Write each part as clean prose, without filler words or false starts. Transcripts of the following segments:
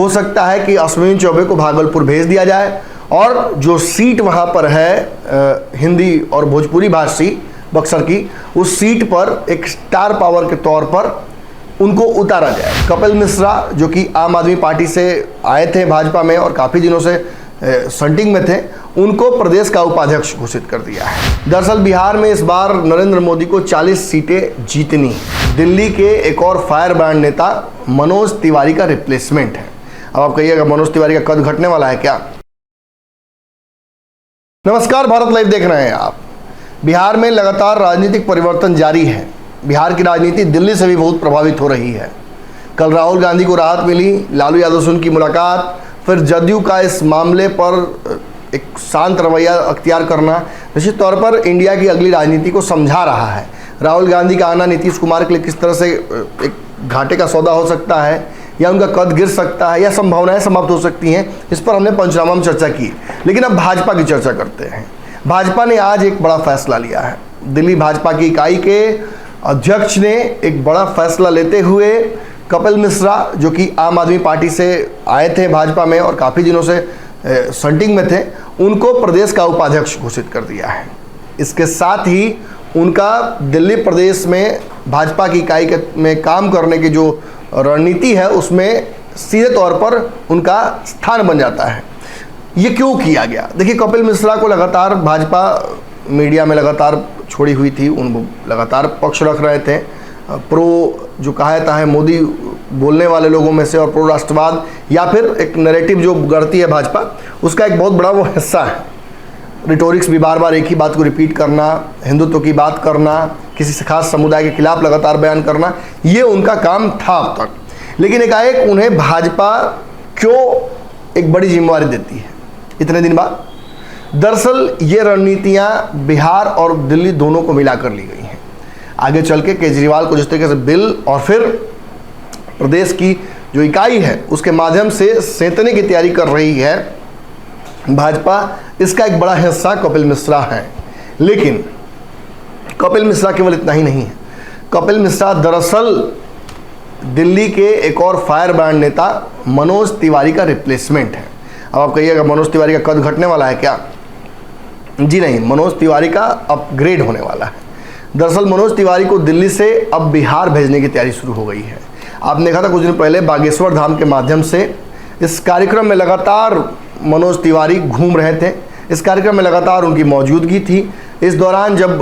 हो सकता है कि अश्विनी चौबे को भागलपुर भेज दिया जाए और जो सीट वहाँ पर है हिंदी और भोजपुरी भाषी बक्सर की, उस सीट पर एक स्टार पावर के तौर पर उनको उतारा जाए। कपिल मिश्रा जो कि आम आदमी पार्टी से आए थे भाजपा में और काफ़ी दिनों से सटिंग में थे, उनको प्रदेश का उपाध्यक्ष घोषित कर दिया है। दरअसल बिहार में इस बार नरेंद्र मोदी को 40 सीटें जीतनी। दिल्ली के एक और फायर ब्रांड नेता मनोज तिवारी का रिप्लेसमेंट है। अब आप कहिएगा मनोज तिवारी का कद घटने वाला है क्या? नमस्कार, भारत लाइव देख रहे हैं आप। बिहार में लगातार राजनीतिक परिवर्तन जारी है। बिहार की राजनीति दिल्ली से भी बहुत प्रभावित हो रही है। कल राहुल गांधी को राहत मिली, लालू यादव से उनकी मुलाकात, फिर जदयू का इस मामले पर एक शांत रवैया अख्तियार करना निश्चित तौर पर इंडिया की अगली राजनीति को समझा रहा है। राहुल गांधी का आना नीतीश कुमार के लिए किस तरह से एक घाटे का सौदा हो सकता है, या उनका कद गिर सकता है, या संभावनाएं समाप्त हो सकती हैं, इस पर हमने पंचनामा में चर्चा की। लेकिन अब भाजपा की चर्चा करते हैं। भाजपा ने आज एक बड़ा फैसला लिया है। दिल्ली भाजपा की इकाई के अध्यक्ष ने एक बड़ा फैसला लेते हुए कपिल मिश्रा जो कि आम आदमी पार्टी से आए थे भाजपा में और काफ़ी दिनों से सटिंग में थे, उनको प्रदेश का उपाध्यक्ष घोषित कर दिया है। इसके साथ ही उनका दिल्ली प्रदेश में भाजपा की इकाई में काम करने की जो रणनीति है उसमें सीधे तौर पर उनका स्थान बन जाता है। ये क्यों किया गया? देखिए, कपिल मिश्रा को लगातार भाजपा मीडिया में लगातार छोड़ी हुई थी, उन लगातार पक्ष रख रहे थे। प्रो जो कहा जाता है मोदी बोलने वाले लोगों में से और प्रो राष्ट्रवाद या फिर एक नैरेटिव जो गढ़ती है भाजपा, उसका एक बहुत बड़ा वो हिस्सा है। रिटोरिक्स भी बार बार एक ही बात को रिपीट करना, हिंदुत्व की बात करना, किसी खास समुदाय के खिलाफ लगातार बयान करना, ये उनका काम था अब तक। लेकिन एकाएक उन्हें भाजपा क्यों एक बड़ी जिम्मेवारी देती है इतने दिन बाद? दरअसल ये रणनीतियाँ बिहार और दिल्ली दोनों को मिलाकर ली गई हैं। आगे चल के केजरीवाल को जिस तरीके से बिल और फिर प्रदेश की जो इकाई है उसके माध्यम से सेंतने की तैयारी कर रही है भाजपा, इसका एक बड़ा हिस्सा कपिल मिश्रा है। लेकिन कपिल मिश्रा केवल इतना ही नहीं है। कपिल मिश्रा दरअसल दिल्ली के एक और फायर ब्रांड नेता मनोज तिवारी का रिप्लेसमेंट है। अब आप कहिएगा मनोज तिवारी का कद घटने वाला है क्या? जी नहीं, मनोज तिवारी का अपग्रेड होने वाला है। दरअसल मनोज तिवारी को दिल्ली से अब बिहार भेजने की तैयारी शुरू हो गई है। आपने देखा था कुछ दिन पहले बागेश्वर धाम के माध्यम से इस कार्यक्रम में लगातार मनोज तिवारी घूम रहे थे। इस कार्यक्रम में लगातार उनकी मौजूदगी थी। इस दौरान जब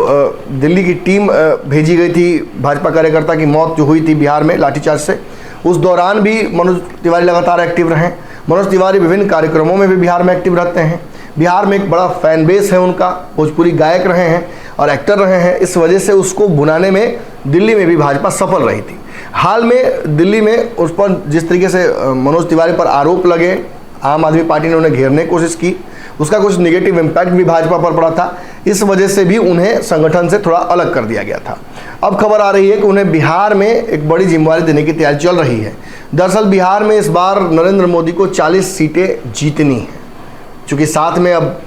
दिल्ली की टीम भेजी गई थी, भाजपा कार्यकर्ता की मौत जो हुई थी बिहार में लाठीचार्ज से, उस दौरान भी मनोज तिवारी लगातार एक्टिव रहे। मनोज तिवारी विभिन्न कार्यक्रमों में भी बिहार में एक्टिव रहते हैं। बिहार में एक बड़ा फैन बेस है उनका, भोजपुरी गायक रहे हैं और एक्टर रहे हैं। इस वजह से उसको बुलाने में दिल्ली में भी भाजपा सफल रही थी। हाल में दिल्ली में उस पर जिस तरीके से मनोज तिवारी पर आरोप लगे, आम आदमी पार्टी ने उन्हें घेरने की कोशिश की, उसका कुछ नेगेटिव इम्पैक्ट भी भाजपा पर पड़ा था। इस वजह से भी उन्हें संगठन से थोड़ा अलग कर दिया गया था। अब खबर आ रही है कि उन्हें बिहार में एक बड़ी जिम्मेवारी देने की तैयारी चल रही है। दरअसल बिहार में इस बार नरेंद्र मोदी को 40 सीटें जीतनी है। चूँकि साथ में अब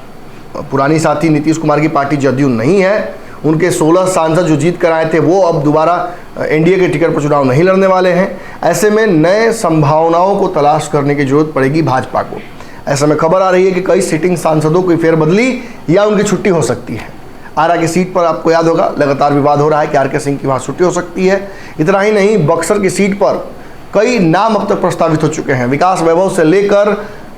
पुरानी साथी नीतीश कुमार की पार्टी जदयू नहीं है, उनके 16 सांसद जो जीत कर आए थे वो अब दोबारा एनडीए के टिकट पर चुनाव नहीं लड़ने वाले हैं। ऐसे में नए संभावनाओं को तलाश करने की जरूरत पड़ेगी भाजपा को। ऐसे में खबर आ रही है कि कई सिटिंग सांसदों की फेरबदली या उनकी छुट्टी हो सकती है। आरा की सीट पर आपको याद होगा लगातार विवाद हो रहा है कि आर के सिंह की वहाँ छुट्टी हो सकती है। इतना ही नहीं, बक्सर की सीट पर कई नाम अब तक प्रस्तावित हो चुके हैं। विकास वैभव से लेकर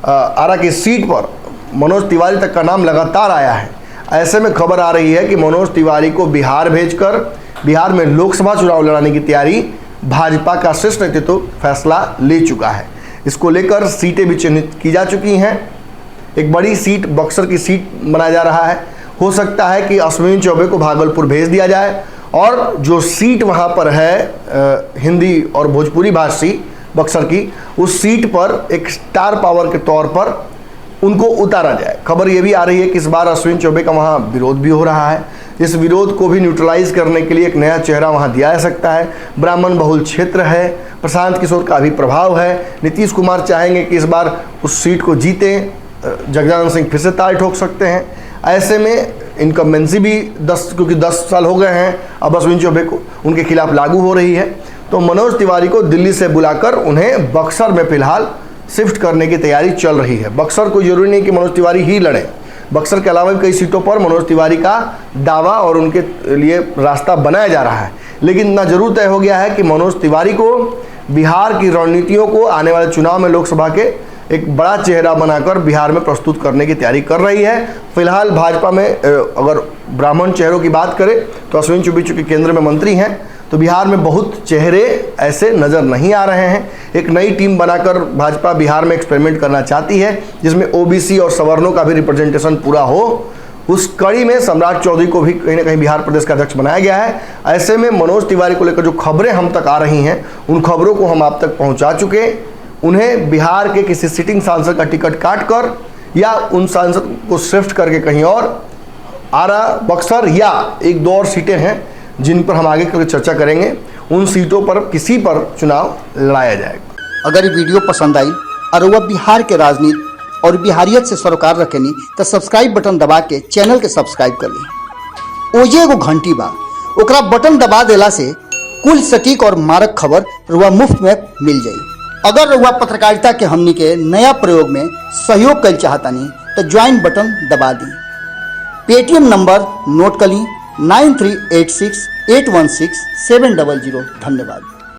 आरा की सीट पर मनोज तिवारी तक का नाम लगातार आया है। ऐसे में खबर आ रही है कि मनोज तिवारी को बिहार भेजकर बिहार में लोकसभा चुनाव लड़ाने की तैयारी भाजपा का शीर्ष नेतृत्व फैसला ले चुका है। इसको लेकर सीटें भी चिन्हित की जा चुकी हैं। एक बड़ी सीट बक्सर की सीट बनाया जा रहा है। हो सकता है कि अश्विनी चौबे को भागलपुर भेज दिया जाए और जो सीट वहाँ पर है हिंदी और भोजपुरी भाषी बक्सर की, उस सीट पर एक स्टार पावर के तौर पर उनको उतारा जाए। खबर ये भी आ रही है कि इस बार अश्विनी चौबे का वहाँ विरोध भी हो रहा है। इस विरोध को भी न्यूट्रलाइज करने के लिए एक नया चेहरा वहाँ दिया जा सकता है। ब्राह्मण बहुल क्षेत्र है, प्रशांत किशोर का भी प्रभाव है। नीतीश कुमार चाहेंगे कि इस बार उस सीट को जीतें, जगदानंद सिंह फिर से ताल ठोक सकते हैं। ऐसे में इनकम्बेंसी भी क्योंकि 10 साल हो गए हैं अब अश्विनी चौबे को, उनके खिलाफ लागू हो रही है। तो मनोज तिवारी को दिल्ली से बुलाकर उन्हें बक्सर में फिलहाल शिफ्ट करने की तैयारी चल रही है। बक्सर कोई जरूरी नहीं कि मनोज तिवारी ही लड़े, बक्सर के अलावा भी कई सीटों पर मनोज तिवारी का दावा और उनके लिए रास्ता बनाया जा रहा है। लेकिन इतना जरूर तय हो गया है कि मनोज तिवारी को बिहार की रणनीतियों को आने वाले चुनाव में लोकसभा के एक बड़ा चेहरा बनाकर बिहार में प्रस्तुत करने की तैयारी कर रही है। फिलहाल भाजपा में अगर ब्राह्मण चेहरों की बात करें तो अश्विनी चौबे चूंकि केंद्र में मंत्री हैं, तो बिहार में बहुत चेहरे ऐसे नज़र नहीं आ रहे हैं। एक नई टीम बनाकर भाजपा बिहार में एक्सपेरिमेंट करना चाहती है जिसमें ओबीसी और सवर्णों का भी रिप्रेजेंटेशन पूरा हो। उस कड़ी में सम्राट चौधरी को भी कहीं ना कहीं बिहार प्रदेश का अध्यक्ष बनाया गया है। ऐसे में मनोज तिवारी को लेकर जो खबरें हम तक आ रही हैं, उन खबरों को हम आप तक पहुंचा चुके। उन्हें बिहार के किसी सिटिंग सांसद का टिकट काट कर या उन सांसद को शिफ्ट करके कहीं और, आरा, बक्सर या एक दो और सीटें हैं जिन पर हम आगे करके चर्चा करेंगे, उन सीटों पर किसी पर चुनाव लड़ाया जाएगा। अगर ये वीडियो पसंद आई और वह बिहार के राजनीति और बिहारियत से सरोकार रखेनी तो सब्सक्राइब बटन दबा के चैनल के सब्सक्राइब कर ली। ओजे एगो घंटी बा, ओकरा बटन दबा देला से कुल सटीक और मारक खबर रुआ मुफ्त में मिल जाई। अगर रुआ पत्रकारिता के हमनी के नया प्रयोग में सहयोग कर चाहतानी तो ज्वाइन बटन दबा दी। पेटीएम नंबर नोट कर ली 9386816700। धन्यवाद।